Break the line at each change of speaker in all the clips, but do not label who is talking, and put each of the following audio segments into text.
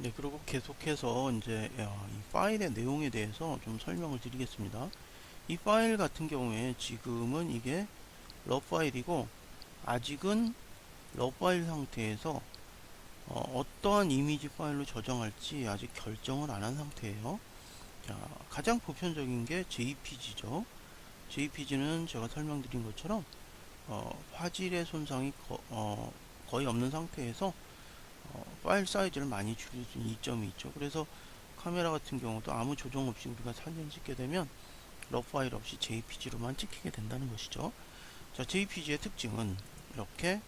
네, 그리고 계속해서 이제 이 파일의 내용에 대해서 좀 설명을 드리겠습니다. 이 파일 같은 경우에 지금은 이게 러 파일이고, 아직은 러 파일 상태에서 떠한 이미지 파일로 저장할지 아직 결정을 안 한 상태예요. 자, 가장 보편적인 게 JPG죠. JPG는 제가 설명드린 것처럼 화질의 손상이 거의 없는 상태에서 파일 사이즈를 많이 줄일 수 있는 이점이 있죠. 그래서 카메라 같은 경우도 아무 조정 없이 우리가 사진을 찍게 되면 러 파일 없이 JPG로만 찍히게 된다는 것이죠. 자, JPG의 특징은 이렇게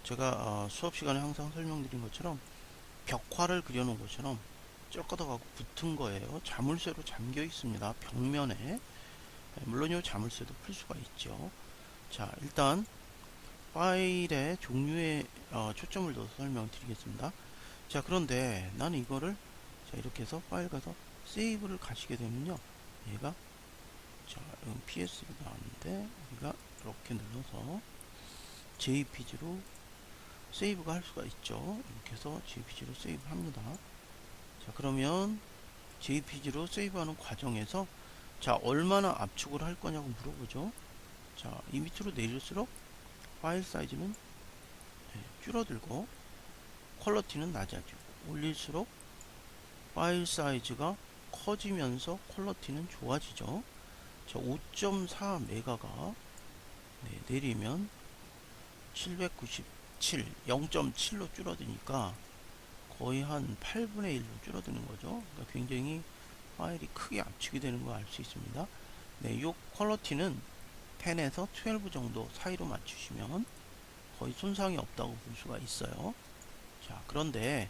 제가 수업 시간에 항상 설명드린 것처럼 벽화를 그려놓은 것처럼 쩍어가고 붙은 거예요. 자물쇠로 잠겨 있습니다. 벽면에. 물론 이 자물쇠도 풀 수가 있죠. 자, 일단 파일의 종류에 초점을 둬서 설명드리겠습니다. 자, 그런데 나는 이거를 자, 이렇게 해서 파일 가서 세이브를 가시게 되면요, 얘가 자, PS로 나왔는데 우리가 이렇게 눌러서 JPG로 세이브가 할 수가 있죠. 이렇게 해서 JPG로 세이브 합니다. 자, 그러면 JPG로 세이브하는 과정에서 자, 얼마나 압축을 할 거냐고 물어보죠. 자, 이 밑으로 내릴수록 파일 사이즈는 줄어들고 퀄러티는 낮아지고, 올릴수록 파일 사이즈가 커지면서 퀄러티는 좋아지죠. 자, 5.4 메가가 내리면 797, 0.7로 줄어드니까 거의 한 8분의 1로 줄어드는 거죠. 그러니까 굉장히 파일이 크게 압축이 되는 거 알 수 있습니다. 네, 이 퀄러티는 10에서 12 정도 사이로 맞추시면 거의 손상이 없다고 볼 수가 있어요. 자, 그런데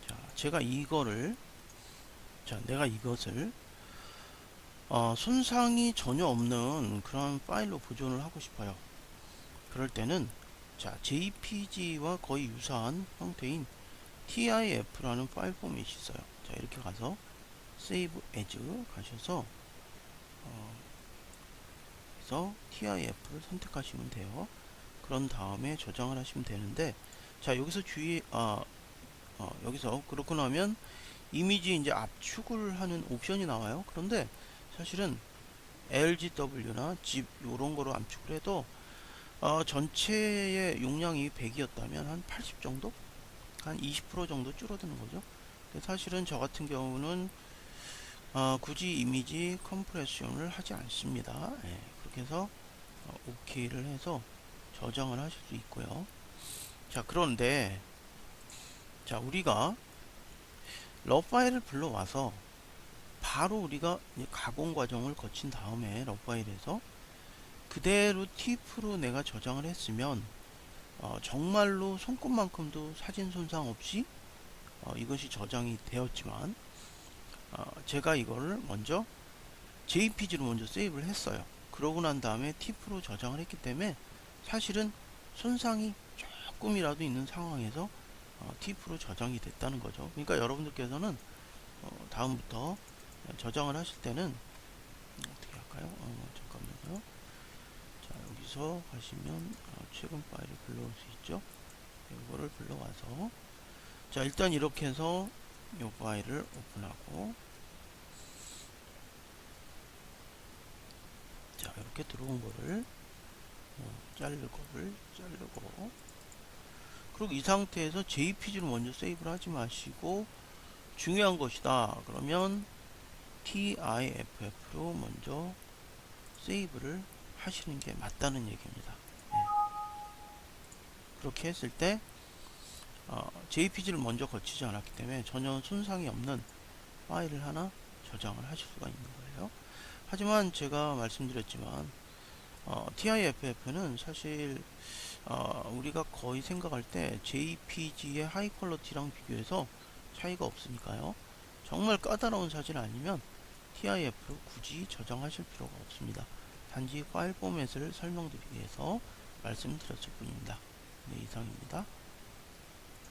자, 제가 이거를 내가 이것을 손상이 전혀 없는 그런 파일로 보존을 하고 싶어요. 그럴 때는 자, JPG와 거의 유사한 형태인 TIF라는 파일 포맷이 있어요. 자, 이렇게 가서 Save As 가셔서 그래서 TIF를 선택하시면 돼요. 그런 다음에 저장을 하시면 되는데, 자, 여기서 여기서 그렇고 나면 이미지 이제 압축을 하는 옵션이 나와요. 그런데 사실은 LGW나 ZIP 요런 거로 압축을 해도 전체의 용량이 100이었다면 한 80 정도? 한 20% 정도 줄어드는 거죠. 사실은 저 같은 경우는 굳이 이미지 컴프레션을 하지 않습니다. 그렇게 해서 OK를 해서 저장을 하실 수 있고요. 자, 그런데 자, 우리가 러 파일을 불러와서 바로 우리가 가공 과정을 거친 다음에 러 파일에서 그대로 TIF로 내가 저장을 했으면 정말로 손끝만큼도 사진 손상 없이 이것이 저장이 되었지만, 제가 이거를 먼저 JPG로 먼저 세이브를 했어요. 그러고 난 다음에 TIF로 저장을 했기 때문에 사실은 손상이 조금이라도 있는 상황에서 TIF로 저장이 됐다는 거죠. 그러니까 여러분들께서는 다음부터 저장을 하실 때는 어떻게 할까요? 잠깐만요. 자, 여기서 가시면 최근 파일을 불러올 수 있죠. 이거를 불러와서 자, 일단 이렇게 해서 이 파일을 오픈하고, 자, 이렇게 들어온 거를 자르고 그리고 이 상태에서 JPG로 먼저 세이브를 하지 마시고 중요한 것이다 그러면 TIFF로 먼저 세이브를 하시는 게 맞다는 얘기입니다. 그렇게 했을 때 JPG를 먼저 거치지 않았기 때문에 전혀 손상이 없는 파일을 하나 저장을 하실 수가 있는 거예요. 하지만 제가 말씀드렸지만 TIFF는 사실 우리가 거의 생각할 때 JPG의 하이 퀄러티랑 비교해서 차이가 없으니까요. 정말 까다로운 사진 아니면 TIF로 굳이 저장하실 필요가 없습니다. 단지 파일 포맷을 설명드리기 위해서 말씀드렸을 뿐입니다. 네, 이상입니다.